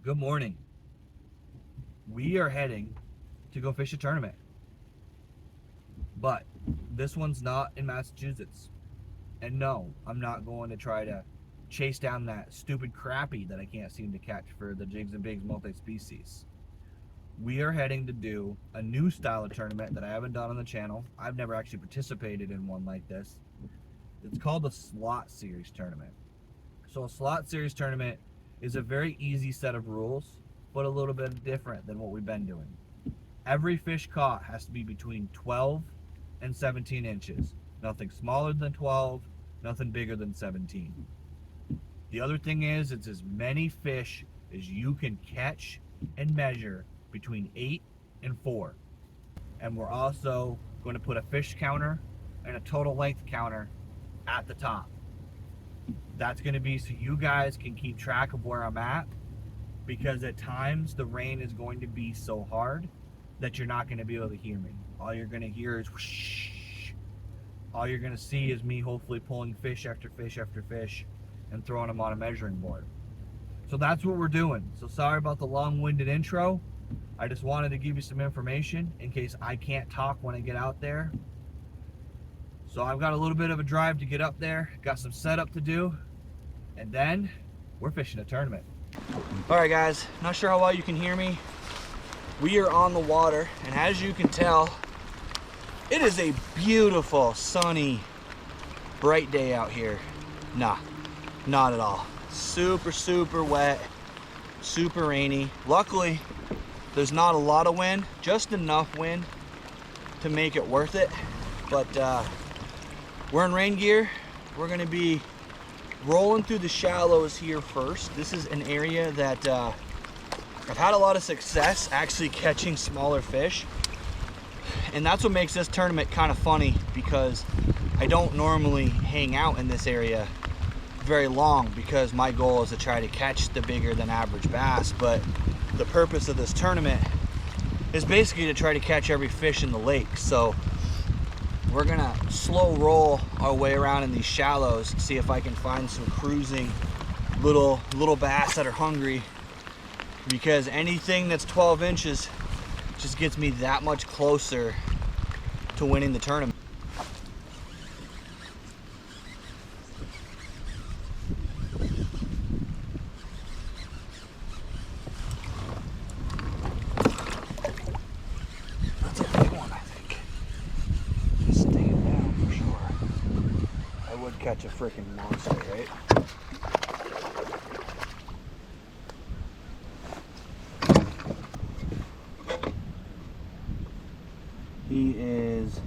Good morning. We are heading to go fish a tournament. But this one's not in Massachusetts. And no, I'm not going to try to chase down that stupid crappie that I can't seem to catch for the Jigs and Bigs multi-species. We are heading to do a new style of tournament that I haven't done on the channel. I've never actually participated in one like this. It's called the Slot Series Tournament. So a Slot Series Tournament is a very easy set of rules, but a little bit different than what we've been doing. Every fish caught has to be between 12 and 17 inches. Nothing smaller than 12, nothing bigger than 17. The other thing is, it's as many fish as you can catch and measure between 8 and 4. And we're also going to put a fish counter and a total length counter at the top. That's going to be so you guys can keep track of where I'm at, because at times the rain is going to be so hard that you're not going to be able to hear me. All you're going to hear is whoosh. All you're going to see is me hopefully pulling fish after fish after fish and throwing them on a measuring board. So that's what we're doing. So sorry about the long-winded intro. I just wanted to give you some information in case I can't talk when I get out there. So I've got a little bit of a drive to get up there, got some setup to do, and then we're fishing a tournament. All right, guys, not sure how well you can hear me. We are on the water, and as you can tell, it is a beautiful, sunny, bright day out here. Nah, not at all. Super, super wet, super rainy. Luckily, there's not a lot of wind, just enough wind to make it worth it. But we're in rain gear. We're gonna be rolling through the shallows here first. This is an area that I've had a lot of success actually catching smaller fish. And that's what makes this tournament kind of funny, because I don't normally hang out in this area very long, because my goal is to try to catch the bigger than average bass. But the purpose of this tournament is basically to try to catch every fish in the lake. So we're gonna slow roll our way around in these shallows, see if I can find some cruising little bass that are hungry, because anything that's 12 inches just gets me that much closer to winning the tournament. That's a big one, I think. He's staying down for sure. I would catch a freaking monster, right? He is,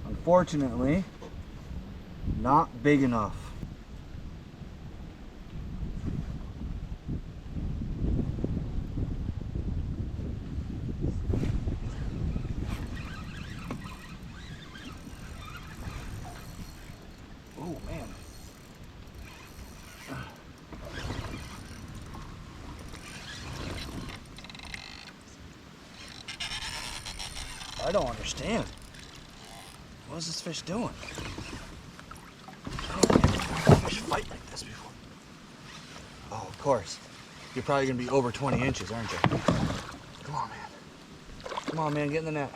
unfortunately, not big enough. Oh, man. I don't understand. What is this fish doing? I don't think I've had a fish fight like this before. Oh, of course. You're probably gonna be over 20 inches, aren't you? Come on, man. Come on, man, get in the net.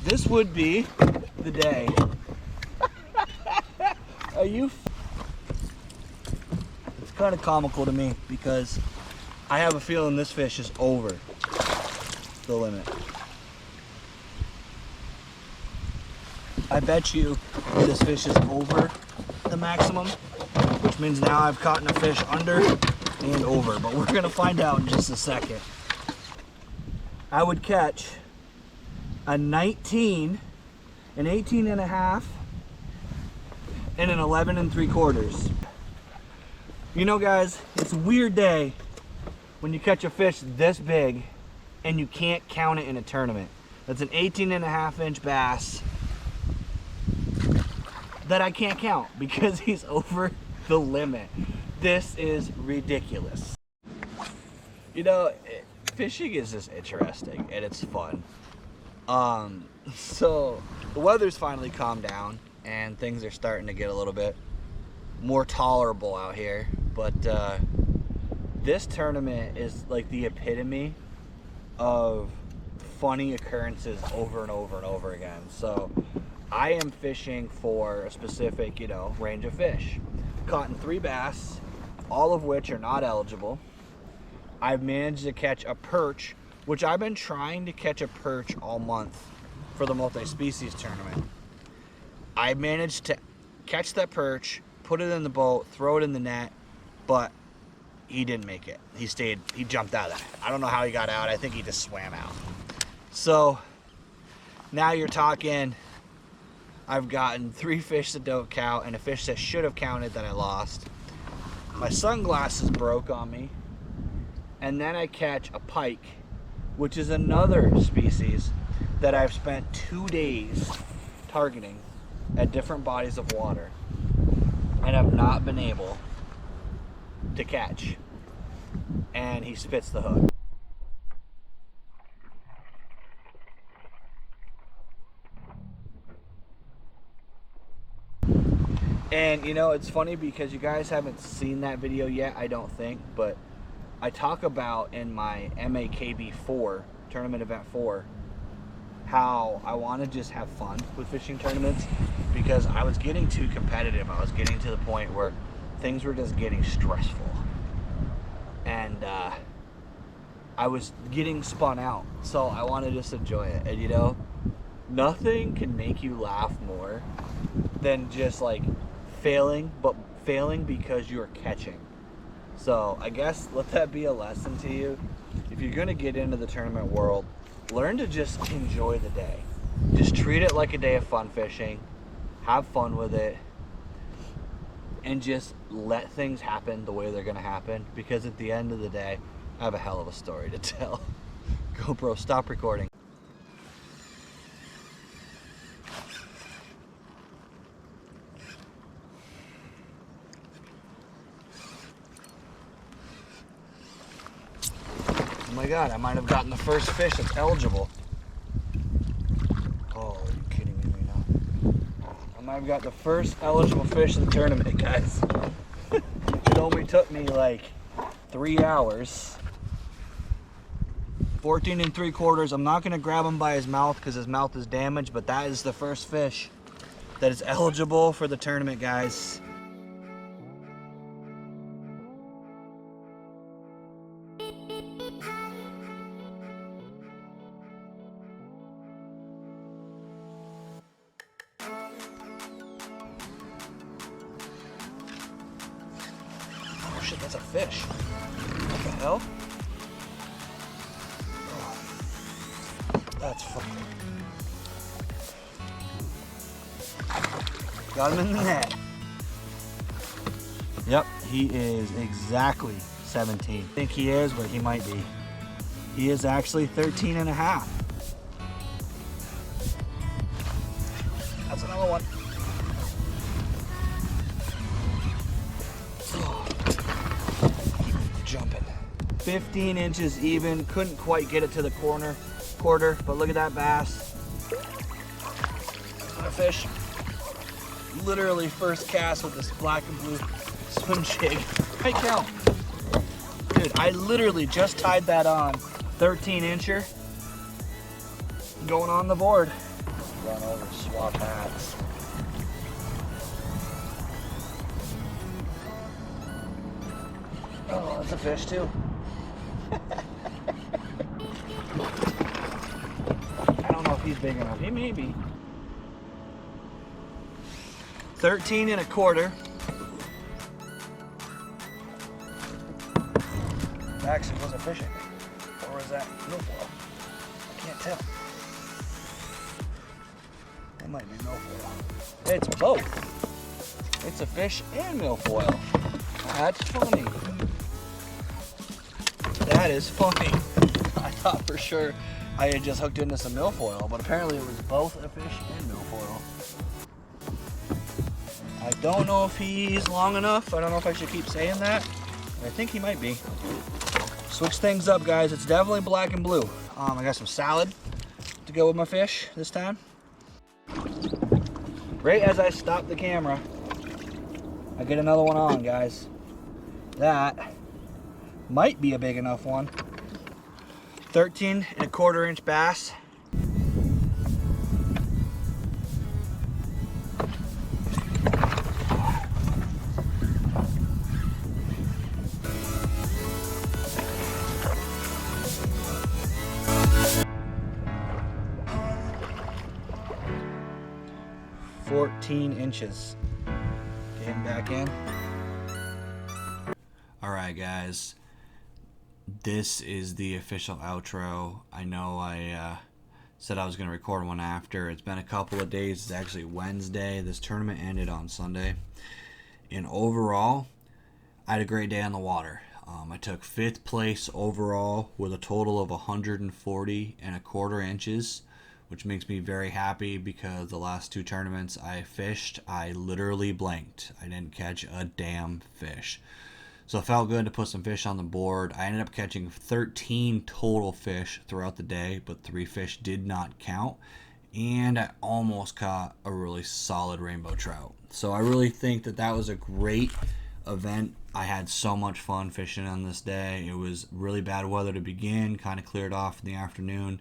This would be the day. Are you? It's kind of comical to me, because I have a feeling this fish is over the limit. I bet you this fish is over the maximum, which means now I've caught a fish under and over, but we're gonna find out in just a second. I would catch a 19, an 18 and a half, and an 11 3/4. You know, guys, it's a weird day when you catch a fish this big and you can't count it in a tournament. That's an 18 and a half inch bass that I can't count because he's over the limit. This is ridiculous. You know, fishing is just interesting and it's fun. So the weather's finally calmed down and things are starting to get a little bit more tolerable out here, but this tournament is like the epitome of funny occurrences over and over and over again. So I am fishing for a specific, you know, range of fish. Caught in 3 bass, all of which are not eligible. I've managed to catch a perch, which I've been trying to catch a perch all month for the multi-species tournament. I managed to catch that perch, put it in the boat, throw it in the net, but he didn't make it. He jumped out of the net. I don't know how he got out. I think he just swam out. So now you're talking, I've gotten 3 fish that don't count and a fish that should have counted that I lost. My sunglasses broke on me. And then I catch a pike, which is another species that I've spent 2 days targeting at different bodies of water and have not been able to catch. And he spits the hook. And you know, it's funny because you guys haven't seen that video yet, I don't think, but I talk about in my MAKB 4, Tournament Event 4, how I want to just have fun with fishing tournaments because I was getting too competitive. I was getting to the point where things were just getting stressful. And I was getting spun out. So I want to just enjoy it. And you know, nothing can make you laugh more than just like failing, but failing because you're catching. So I guess let that be a lesson to you. If you're gonna get into the tournament world, learn to just enjoy the day. Just treat it like a day of fun fishing. Have fun with it. And just let things happen the way they're gonna happen. Because at the end of the day, I have a hell of a story to tell. GoPro, stop recording. Oh my God, I might have gotten the first fish that's eligible. Oh, are you kidding me right now? I might have got the first eligible fish in the tournament, guys. It only took me like 3 hours. 14 3/4. I'm not gonna grab him by his mouth because his mouth is damaged, but that is the first fish that is eligible for the tournament, guys. Oh shit, that's a fish. What the hell? Oh, that's fucking... Got him in the net. Yep, he is exactly 17. I think he is, but he might be. He is actually 13 and a half. That's another one. Keep jumping. 15 inches even. Couldn't quite get it to the quarter, but look at that bass. What a fish. Literally first cast with this black and blue swim jig. Hey, Cal. Dude, I literally just tied that on. 13 incher. Going on the board. Run over, swap hats. Oh, that's a fish too. I don't know if he's big enough. He may be. 13 1/4. Actually, was a fish, I think. Or was that milfoil? I can't tell. It might be milfoil. It's both. It's a fish and milfoil. That's funny. That is funny. I thought for sure I had just hooked into some milfoil, but apparently it was both a fish and milfoil. I don't know if he's long enough. I don't know if I should keep saying that. I think he might be. Switch things up, guys. It's definitely black and blue. I got some salad to go with my fish this time. Right as I stop the camera, I get another one on, guys. That Might be a big enough one. 13 1/4 inch bass. $14. Get him back in. Alright guys, this is the official outro. I know I said I was going to record one after. It's been a couple of days. It's actually Wednesday. This tournament ended on Sunday. And overall, I had a great day on the water. I took 5th place overall with a total of 140 1/4 inches, which makes me very happy because the last 2 tournaments I fished, I literally blanked. I didn't catch a damn fish. So it felt good to put some fish on the board. I ended up catching 13 total fish throughout the day, but 3 fish did not count. And I almost caught a really solid rainbow trout. So I really think that that was a great event. I had so much fun fishing on this day. It was really bad weather to begin, kind of cleared off in the afternoon.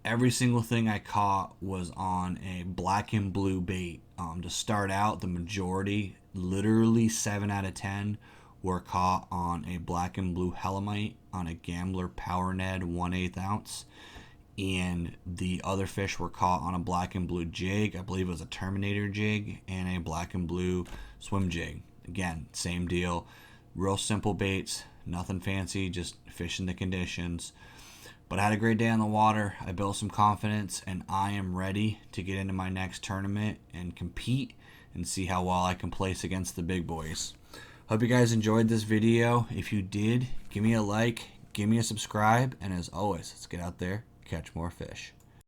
Every single thing I caught was on a black and blue bait. To start out, the majority, literally 7 out of 10, were caught on a black and blue Helamite on a Gambler Power Ned 1/8 ounce. And the other fish were caught on a black and blue jig. I believe it was a Terminator jig and a black and blue swim jig. Again, same deal. Real simple baits, nothing fancy, just fishing the conditions. But I had a great day on the water. I built some confidence, and I am ready to get into my next tournament and compete and see how well I can place against the big boys. Hope you guys enjoyed this video. If you did, give me a like, give me a subscribe, and as always, let's get out there, catch more fish.